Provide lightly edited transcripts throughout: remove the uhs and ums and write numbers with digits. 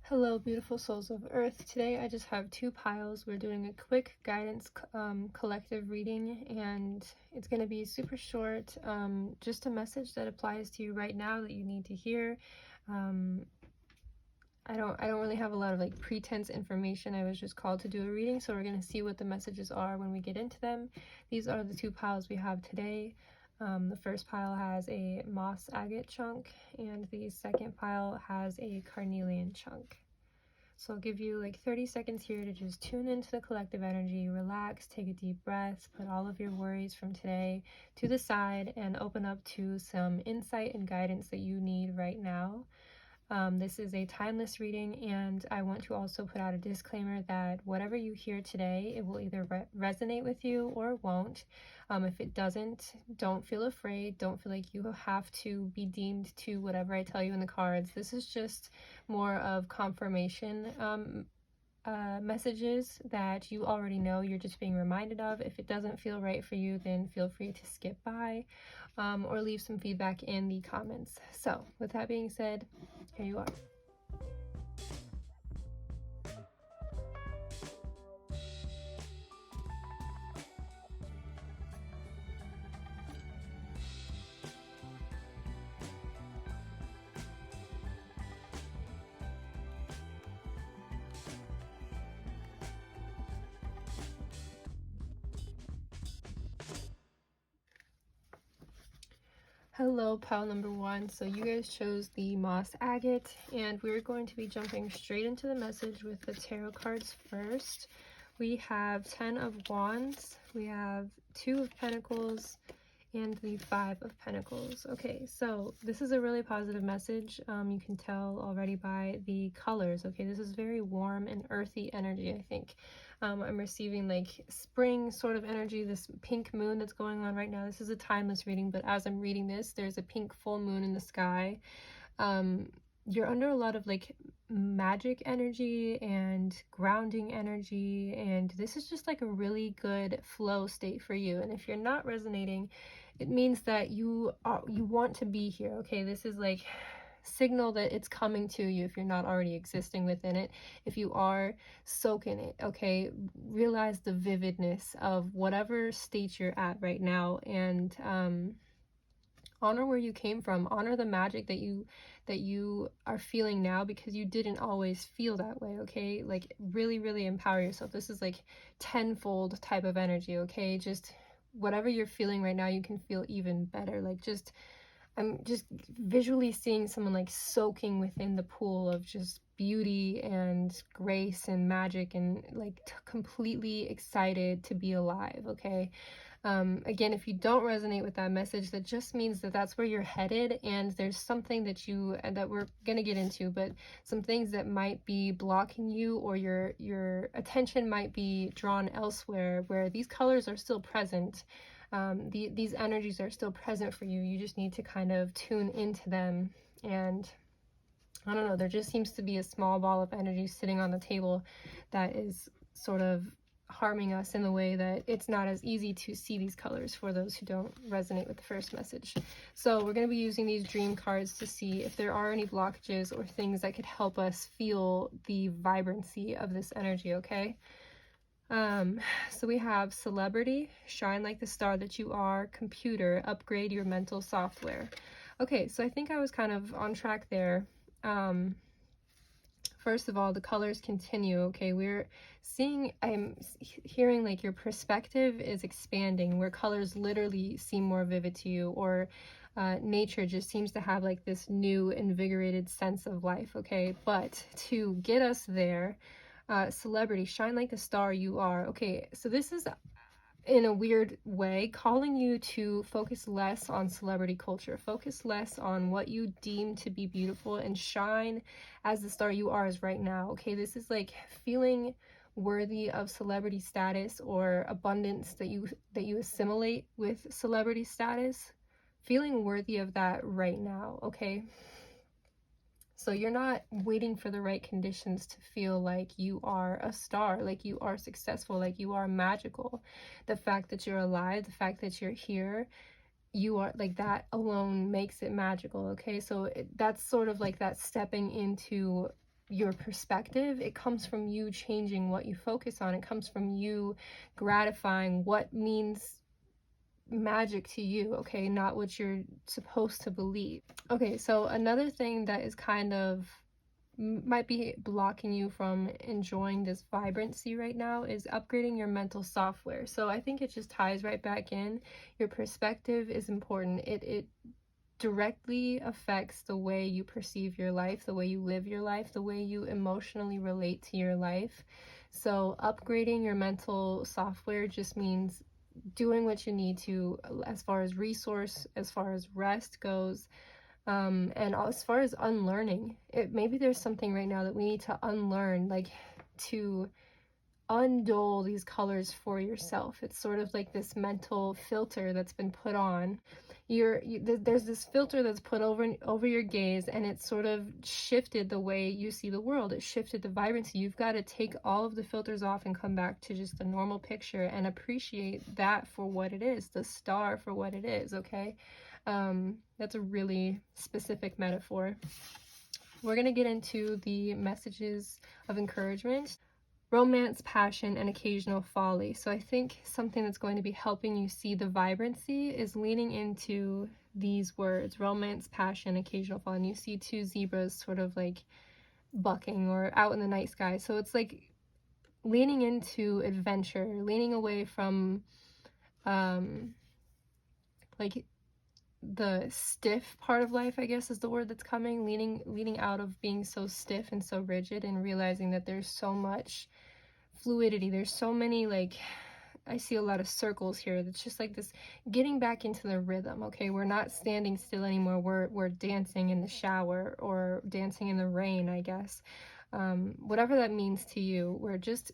Hello, beautiful souls of Earth. Today I just have two piles. We're doing a quick guidance collective reading, and it's going to be super short. Just a message that applies to you right now that you need to hear. I don't really have a lot of like pretense information. I was just called to do a reading, so we're going to see what the messages are when we get into them. These are the two piles we have today. The first pile has a moss agate chunk, and the second pile has a carnelian chunk. So I'll give you like 30 seconds here to just tune into the collective energy, relax, take a deep breath, put all of your worries from today to the side, and open up to some insight and guidance that you need right now. This is a timeless reading, and I want to also put out a disclaimer that whatever you hear today, it will either resonate with you or won't. If it doesn't, don't feel afraid. Don't feel like you have to be deemed to whatever I tell you in the cards. This is just more of confirmation messages that you already know, you're just being reminded of. If it doesn't feel right for you, then feel free to skip by or leave some feedback in the comments. So with that being said, here you are. Hello, pile number one. So you guys chose the moss agate, and we're going to be jumping straight into the message with the tarot cards first. We have 10 of Wands, we have 2 of Pentacles, and the 5 of Pentacles. Okay, so this is a really positive message. You can tell already by the colors. Okay, this is very warm and earthy energy, I think. I'm receiving like spring sort of energy, this pink moon that's going on right now. This is a timeless reading, but as I'm reading this, there's a pink full moon in the sky. You're under a lot of like magic energy and grounding energy, and this is just like a really good flow state for you. And if you're not resonating, it means that you want to be here. Okay, this is like signal that it's coming to you if you're not already existing within it. If you are, soak in it. Okay, realize the vividness of whatever state you're at right now, and honor where you came from. Honor the magic that you are feeling now, because you didn't always feel that way. Okay, like really empower yourself. This is like tenfold type of energy. Okay, just whatever you're feeling right now, you can feel even better. Like I'm just visually seeing someone like soaking within the pool of just beauty and grace and magic, and like completely excited to be alive. Okay, again, if you don't resonate with that message, that just means that that's where you're headed, and there's something that we're gonna get into, but some things that might be blocking you, or your attention might be drawn elsewhere, where these colors are still present. These energies are still present for you. You just need to kind of tune into them. And I don't know, there just seems to be a small ball of energy sitting on the table that is sort of harming us in the way that it's not as easy to see these colors for those who don't resonate with the first message. So we're going to be using these dream cards to see if there are any blockages or things that could help us feel the vibrancy of this energy. Okay, so we have celebrity, shine like the star that you are, computer, upgrade your mental software. Okay, so I think I was kind of on track there. First of all, the colors continue. Okay, I'm hearing like your perspective is expanding, where colors literally seem more vivid to you, or nature just seems to have like this new invigorated sense of life. Okay, but to get us there, celebrity, shine like the star you are. Okay, so this is, in a weird way, calling you to focus less on celebrity culture, focus less on what you deem to be beautiful, and shine as the star you are is right now. Okay, this is like feeling worthy of celebrity status, or abundance that you assimilate with celebrity status, feeling worthy of that right now. Okay, so you're not waiting for the right conditions to feel like you are a star, like you are successful, like you are magical. The fact that you're alive, the fact that you're here, you are like, that alone makes it magical. Okay, so that's sort of like that stepping into your perspective. It comes from you changing what you focus on. It comes from you gratifying what means magic to you, okay, not what you're supposed to believe. Okay, so another thing that is kind of might be blocking you from enjoying this vibrancy right now is upgrading your mental software. So I think it just ties right back in. Your perspective is important. It directly affects the way you perceive your life, the way you live your life, the way you emotionally relate to your life. So upgrading your mental software just means doing what you need to as far as resource, as far as rest goes, and as far as unlearning. Maybe there's something right now that we need to unlearn, like to undull these colors for yourself. It's sort of like this mental filter that's been put on. There's this filter that's put over your gaze, and it's sort of shifted the way you see the world. It shifted the vibrancy. You've got to take all of the filters off and come back to just a normal picture and appreciate that for what it is, the star for what it is, okay? That's a really specific metaphor. We're going to get into the messages of encouragement. Romance, passion, and occasional folly. So I think something that's going to be helping you see the vibrancy is leaning into these words: romance, passion, occasional folly. And you see two zebras sort of like bucking or out in the night sky. So it's like leaning into adventure, leaning away from like the stiff part of life, I guess is the word that's coming, leaning out of being so stiff and so rigid, and realizing that there's so much fluidity. There's so many, like, I see a lot of circles here. That's just like this getting back into the rhythm, okay? We're not standing still anymore. We're dancing in the shower or dancing in the rain, I guess. Whatever that means to you, we're just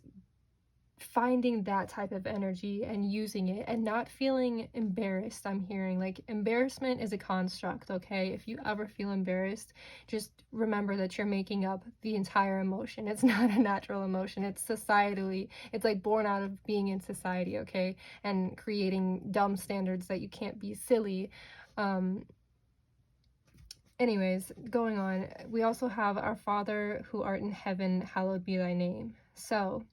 finding that type of energy and using it and not feeling embarrassed. I'm hearing like embarrassment is a construct, okay? If you ever feel embarrassed, just remember that you're making up the entire emotion. It's not a natural emotion. It's societally, it's like born out of being in society, okay? And creating dumb standards that you can't be silly. Anyways, going on, we also have our Father who art in heaven, hallowed be thy name. So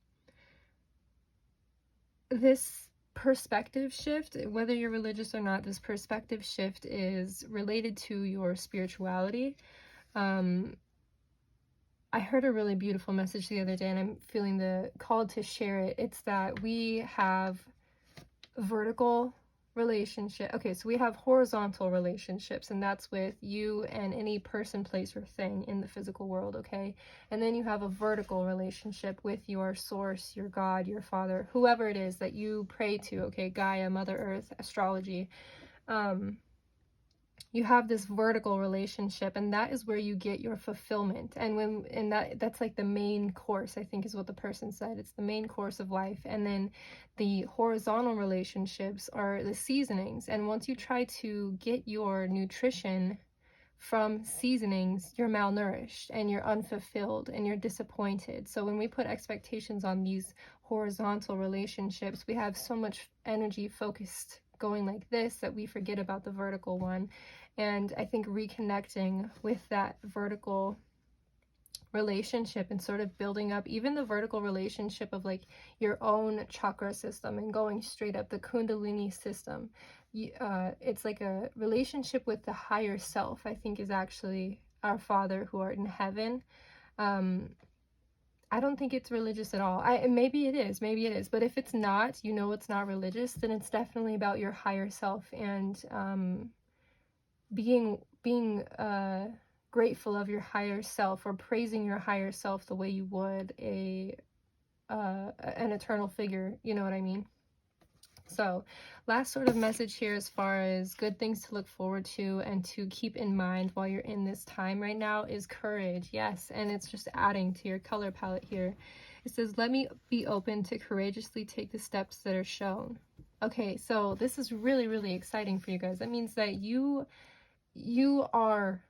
this perspective shift, whether you're religious or not, this perspective shift is related to your spirituality. I heard a really beautiful message the other day, and I'm feeling the call to share it. It's that we have vertical relationship. Okay, so we have horizontal relationships, and that's with you and any person, place, or thing in the physical world, okay? And then you have a vertical relationship with your source, your God, your Father, whoever it is that you pray to, okay? Gaia, Mother Earth, astrology. You have this vertical relationship, and that is where you get your fulfillment. And that's like the main course, I think is what the person said. It's the main course of life. And then the horizontal relationships are the seasonings. And once you try to get your nutrition from seasonings, you're malnourished and you're unfulfilled and you're disappointed. So when we put expectations on these horizontal relationships, we have so much energy focused going like this that we forget about the vertical one. And I think reconnecting with that vertical relationship and sort of building up even the vertical relationship of like your own chakra system and going straight up the Kundalini system. It's like a relationship with the higher self, I think, is actually our Father who art in heaven. I don't think it's religious at all. Maybe it is, but if it's not, you know, it's not religious, then it's definitely about your higher self and being grateful of your higher self, or praising your higher self the way you would an eternal figure, you know what I mean? So last sort of message here as far as good things to look forward to and to keep in mind while you're in this time right now is courage. Yes, and it's just adding to your color palette here. It says, let me be open to courageously take the steps that are shown. Okay, so this is really, really exciting for you guys. That means that you are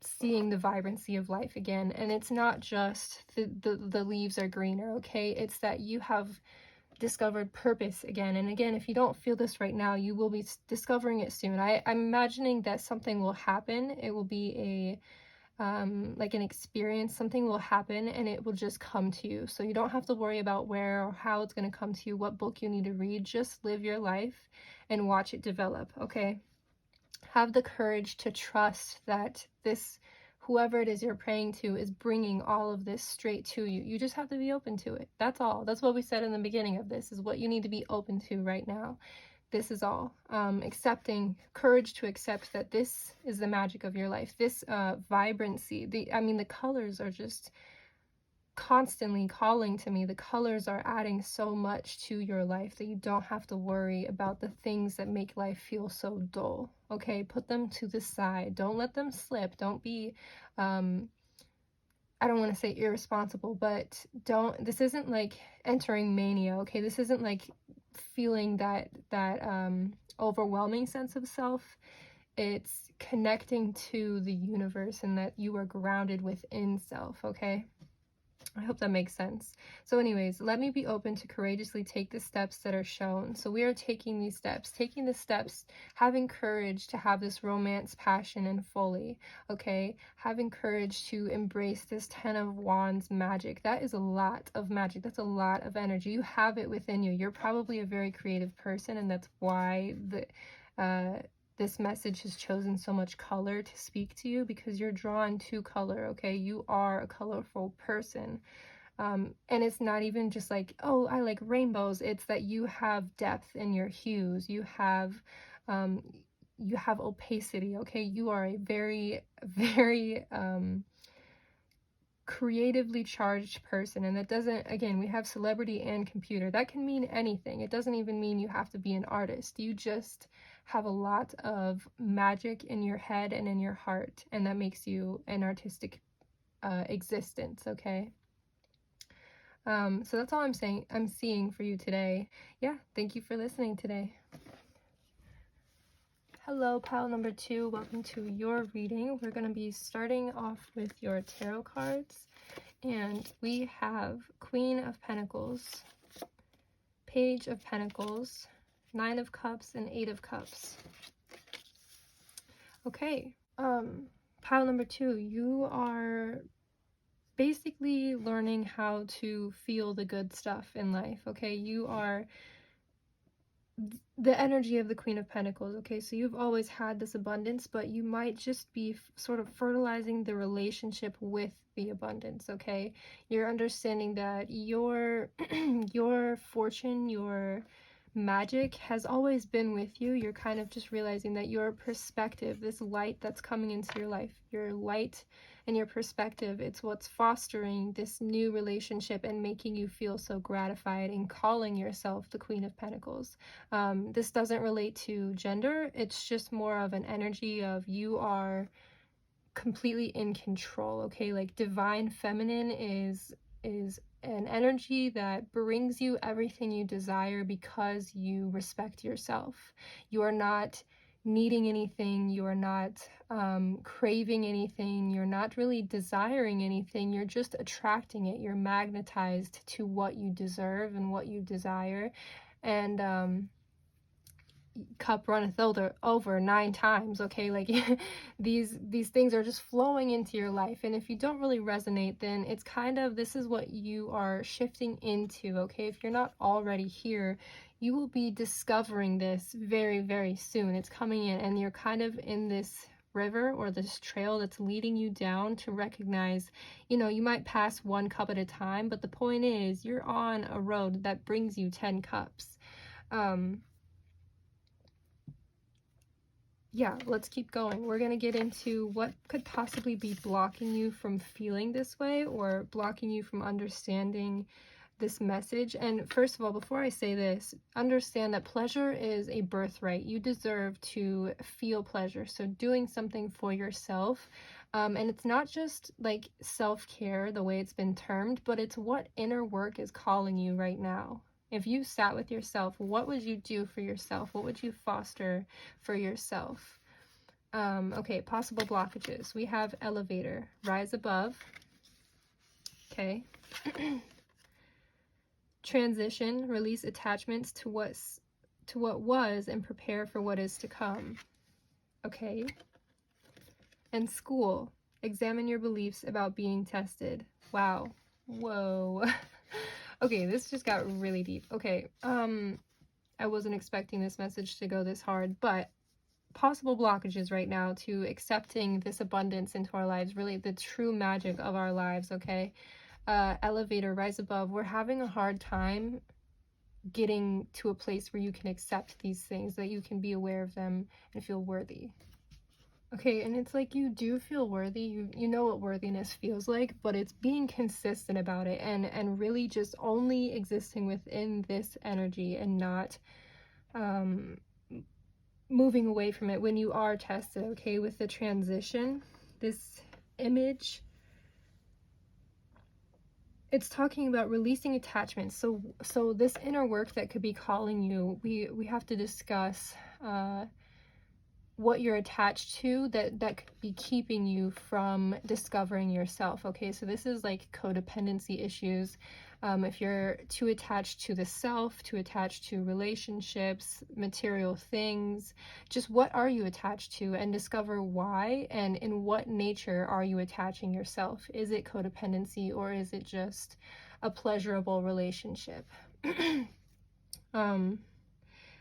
seeing the vibrancy of life again, and it's not just the leaves are greener, okay? It's that you have discovered purpose again. And again, if you don't feel this right now, you will be discovering it soon. I'm imagining that something will happen. It will be like an experience. Something will happen and it will just come to you. So you don't have to worry about where or how it's going to come to you, what book you need to read. Just live your life and watch it develop, okay? Have the courage to trust that this, whoever it is you're praying to, is bringing all of this straight to you. You just have to be open to it. That's all. That's what we said in the beginning of this, is what you need to be open to right now. This is all. Accepting, courage to accept that this is the magic of your life. This vibrancy, the colors are just constantly calling to me. The colors are adding so much to your life that you don't have to worry about the things that make life feel so dull. Okay, put them to the side. Don't let them slip. Don't be, I don't want to say irresponsible, but this isn't like entering mania, okay? This isn't like feeling that overwhelming sense of self. It's connecting to the universe and that you are grounded within self, okay? I hope that makes sense. So anyways, let me be open to courageously take the steps that are shown. So we are taking these steps, having courage to have this romance, passion, and fully, okay? Having courage to embrace this 10 of Wands magic. That is a lot of magic. That's a lot of energy. You have it within you. You're probably a very creative person, and that's why this message has chosen so much color to speak to you, because you're drawn to color, okay? You are a colorful person. And it's not even just like, oh, I like rainbows. It's that you have depth in your hues. You have opacity, okay? You are a very, very creatively charged person. And that doesn't, again, we have celebrity and computer. That can mean anything. It doesn't even mean you have to be an artist. You just have a lot of magic in your head and in your heart, and that makes you an artistic existence, okay? So that's all I'm seeing for you today. Yeah, thank you for listening today. Hello, pile number 2. Welcome to your reading. We're going to be starting off with your tarot cards. And we have Queen of Pentacles, Page of Pentacles, 9 of Cups, and 8 of Cups. Okay, pile number 2, you are basically learning how to feel the good stuff in life, okay? You are the energy of the Queen of Pentacles, okay? So you've always had this abundance, but you might just be sort of fertilizing the relationship with the abundance, okay? You're understanding that your fortune, your magic has always been with you. You're kind of just realizing that your perspective, this light that's coming into your life, your light and your perspective, it's what's fostering this new relationship and making you feel so gratified and calling yourself the Queen of Pentacles. This doesn't relate to gender. It's just more of an energy of you are completely in control, okay? Like divine feminine is an energy that brings you everything you desire because you respect yourself. You are not needing anything, you are not craving anything, you're not really desiring anything, you're just attracting it. You're magnetized to what you deserve and what you desire. And cup runneth over 9 times, okay? Like these things are just flowing into your life, and if you don't really resonate, then it's kind of, this is what you are shifting into, okay? If you're not already here, you will be discovering this very, very soon. It's coming in, and you're kind of in this river or this trail that's leading you down to recognize, you might pass 1 cup at a time, but the point is you're on a road that brings you 10 cups. Yeah, let's keep going. We're going to get into what could possibly be blocking you from feeling this way or blocking you from understanding this message. And first of all, before I say this, understand that pleasure is a birthright. You deserve to feel pleasure. So doing something for yourself, and it's not just like self-care the way it's been termed, but it's what inner work is calling you right now. If you sat with yourself, what would you do for yourself? What would you foster for yourself? Okay, possible blockages. We have elevator, rise above. Okay. Transition, release attachments to what was and prepare for what is to come. Okay. And school. Examine your beliefs about being tested. Wow. Whoa. Okay, this just got really deep. Okay, I wasn't expecting this message to go this hard, but possible blockages right now to accepting this abundance into our lives, really the true magic of our lives, okay? Elevator, rise above. We're having a hard time getting to a place where you can accept these things, that you can be aware of them and feel worthy. Okay, and it's like you do feel worthy. You know what worthiness feels like, but it's being consistent about it and really just only existing within this energy and not moving away from it when you are tested, okay? With the transition, this image, it's talking about releasing attachment. So this inner work that could be calling you, we have to discuss what you're attached to that could be keeping you from discovering yourself, okay? So this is like codependency issues. If you're too attached to the self, too attached to relationships, material things, just what are you attached to, and discover why, and in what nature are you attaching yourself? Is it codependency, or is it just a pleasurable relationship?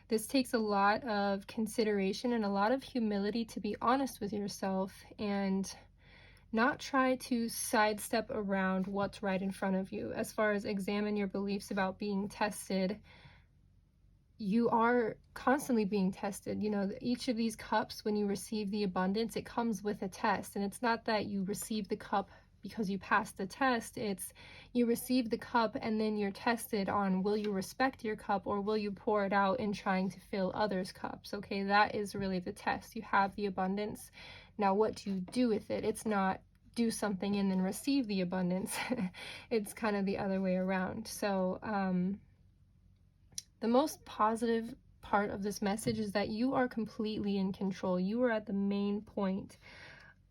This takes a lot of consideration and a lot of humility to be honest with yourself and not try to sidestep around what's right in front of you. As far as examine your beliefs about being tested, you are constantly being tested. You know, each of these cups, when you receive the abundance, it comes with a test. And it's not that you receive the cup because you passed the test. It's you receive the cup and then you're tested on, will you respect your cup, or will you pour it out in trying to fill others' cups? Okay, that is really the test. You have the abundance. Now, what do you do with it? It's not do something and then receive the abundance. It's kind of the other way around. So, the most positive part of this message is that you are completely in control. You are at the main point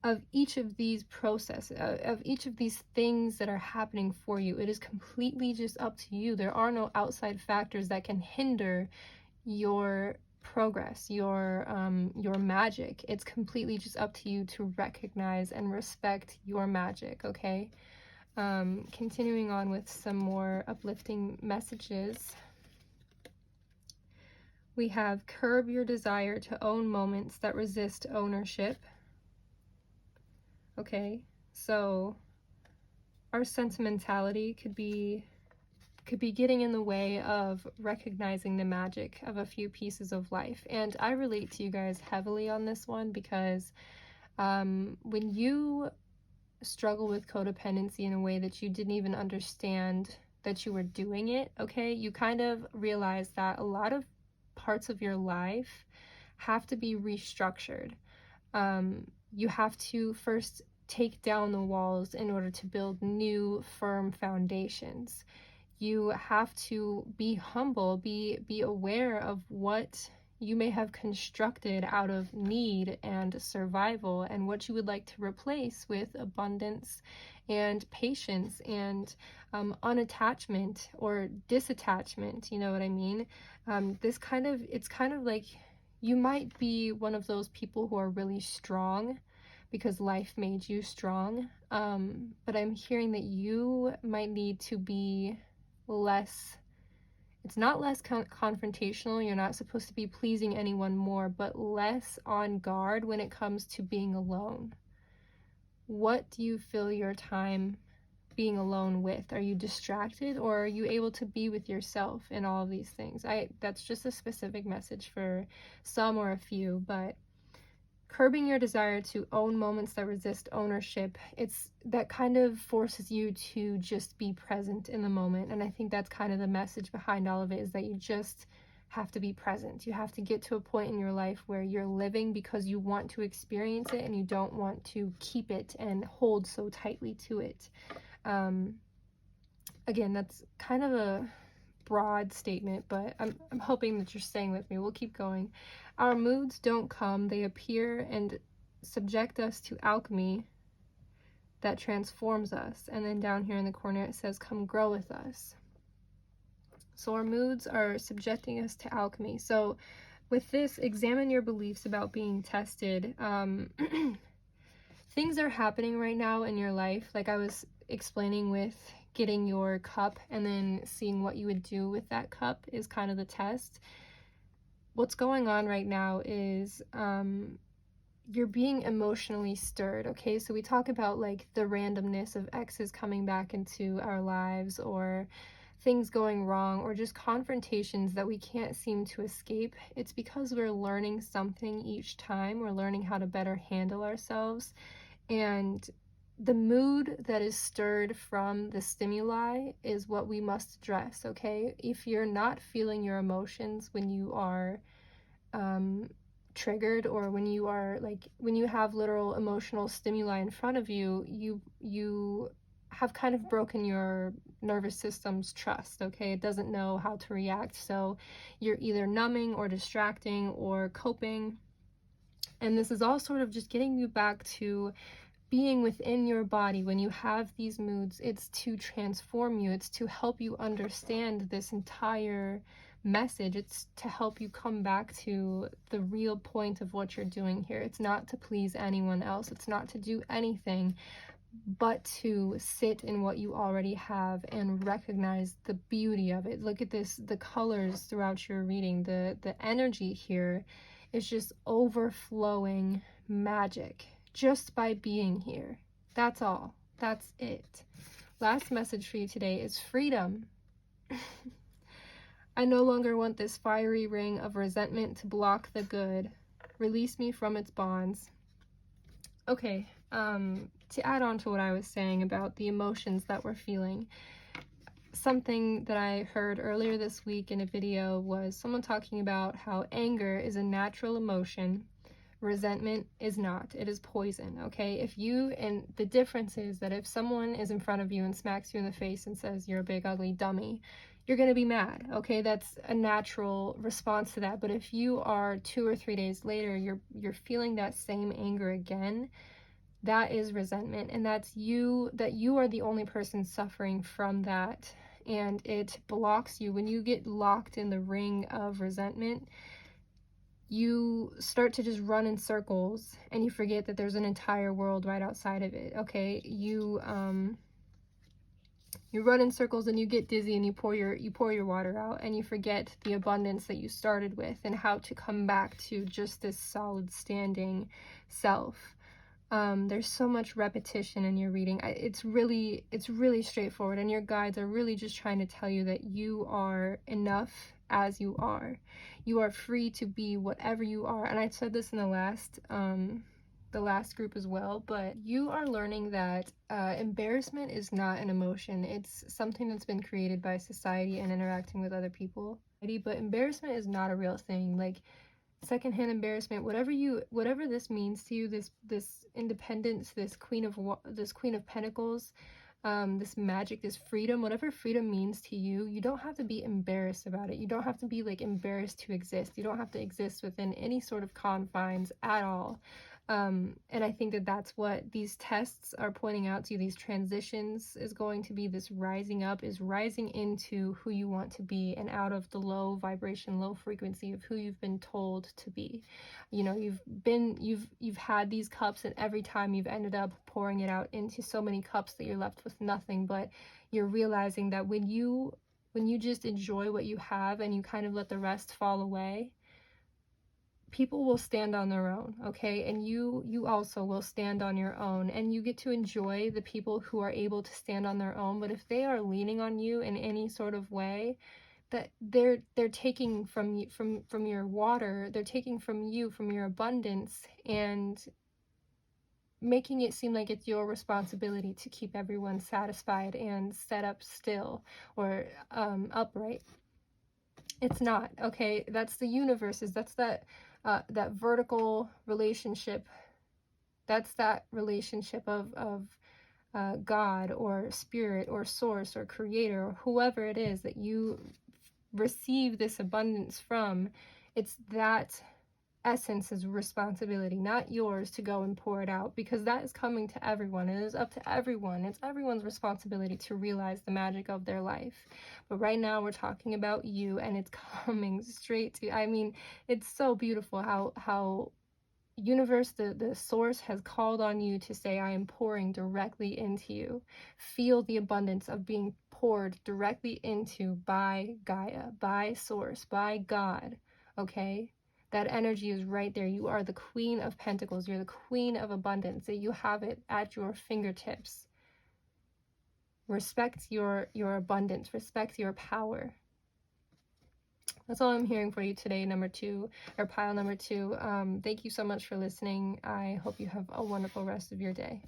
of each of these processes, of each of these things that are happening for you. It is completely just up to you. There are no outside factors that can hinder your progress, your magic. It's completely just up to you to recognize and respect your magic, okay? Continuing on with some more uplifting messages. We have curb your desire to own moments that resist ownership. Okay, so our sentimentality could be getting in the way of recognizing the magic of a few pieces of life. And I relate to you guys heavily on this one because when you struggle with codependency in a way that you didn't even understand that you were doing it, okay, you kind of realize that a lot of parts of your life have to be restructured. You have to first take down the walls in order to build new firm foundations. You have to be humble, be aware of what you may have constructed out of need and survival, and what you would like to replace with abundance and patience and unattachment or disattachment. You know what I mean? It's kind of like you might be one of those people who are really strong because life made you strong, but I'm hearing that you might need to be less, it's not less confrontational, you're not supposed to be pleasing anyone more, but less on guard when it comes to being alone. What do you fill your time being alone with? Are you distracted, or are you able to be with yourself in all of these things? That's just a specific message for some or a few, but curbing your desire to own moments that resist ownership, it's that kind of forces you to just be present in the moment. And I think that's kind of the message behind all of it, is that you just have to be present. You have to get to a point in your life where you're living because you want to experience it and you don't want to keep it and hold so tightly to it. Again, that's kind of a broad statement, but I'm hoping that you're staying with me. We'll keep going. Our moods don't come, they appear and subject us to alchemy that transforms us. And then down here in the corner it says, come grow with us. So our moods are subjecting us to alchemy. So with this, examine your beliefs about being tested. things are happening right now in your life, like I was explaining with getting your cup and then seeing what you would do with that cup is kind of the test. What's going on right now is you're being emotionally stirred, okay? So we talk about like the randomness of exes coming back into our lives, or things going wrong, or just confrontations that we can't seem to escape. It's because we're learning something each time. We're learning how to better handle ourselves. And the mood that is stirred from the stimuli is what we must address, okay? If you're not feeling your emotions when you are triggered, or when you are like, when you have literal emotional stimuli in front of you, you have kind of broken your nervous system's trust, okay? It doesn't know how to react, so you're either numbing or distracting or coping. And this is all sort of just getting you back to being within your body. When you have these moods, it's to transform you, it's to help you understand this entire message. It's to help you come back to the real point of what you're doing here. It's not to please anyone else, it's not to do anything but to sit in what you already have and recognize the beauty of it. Look at this, the colors throughout your reading, the energy here is just overflowing magic just by being here. That's all. That's it. Last message for you today is freedom. I no longer want this fiery ring of resentment to block the good. Release me from its bonds. Okay, to add on to what I was saying about the emotions that we're feeling, something that I heard earlier this week in a video was someone talking about how anger is a natural emotion, resentment is not. It is poison, okay? And the difference is that if someone is in front of you and smacks you in the face and says you're a big ugly dummy, you're gonna be mad, okay? That's a natural response to that. But if you are 2 or 3 days later, you're feeling that same anger again, that is resentment, and that you are the only person suffering from that, and it blocks you. When you get locked in the ring of resentment, you start to just run in circles and you forget that there's an entire world right outside of it, okay? You run in circles and you get dizzy and you pour your water out, and you forget the abundance that you started with and how to come back to just this solid standing self. There's so much repetition in your reading. It's really straightforward, and your guides are really just trying to tell you that you are enough as you are. You are free to be whatever you are. And I said this in the last group as well, but you are learning that embarrassment is not an emotion. It's something that's been created by society and interacting with other people. But embarrassment is not a real thing. Like, secondhand embarrassment, whatever this means to you, this independence, this queen of pentacles, this magic, this freedom, whatever freedom means to you, you don't have to be embarrassed about it. You don't have to be like embarrassed to exist. You don't have to exist within any sort of confines at all. And I think that that's what these tests are pointing out to you. These transitions is going to be this rising up, is rising into who you want to be and out of the low vibration, low frequency of who you've been told to be. You know, you've had these cups, and every time you've ended up pouring it out into so many cups that you're left with nothing. But you're realizing that when you just enjoy what you have and you kind of let the rest fall away, people will stand on their own, okay? And you also will stand on your own, and you get to enjoy the people who are able to stand on their own. But if they are leaning on you in any sort of way, that they're taking from you, from your water, they're taking from you, from your abundance, and making it seem like it's your responsibility to keep everyone satisfied and set up still or upright. It's not, okay? That's the universe's, that's that vertical relationship. That's that relationship of God or spirit or source or creator or whoever it is that you receive this abundance from. It's that essence's responsibility, not yours, to go and pour it out, because that is coming to everyone. It is up to everyone. It's everyone's responsibility to realize the magic of their life. But right now we're talking about you, and it's coming straight to, I mean, it's so beautiful how universe, the source has called on you to say, I am pouring directly into you. Feel the abundance of being poured directly into by Gaia, by source, by God. Okay? That energy is right there. You are the Queen of Pentacles. You're the Queen of Abundance. That you have it at your fingertips. Respect your abundance. Respect your power. That's all I'm hearing for you today, number 2, or pile number 2. Thank you so much for listening. I hope you have a wonderful rest of your day.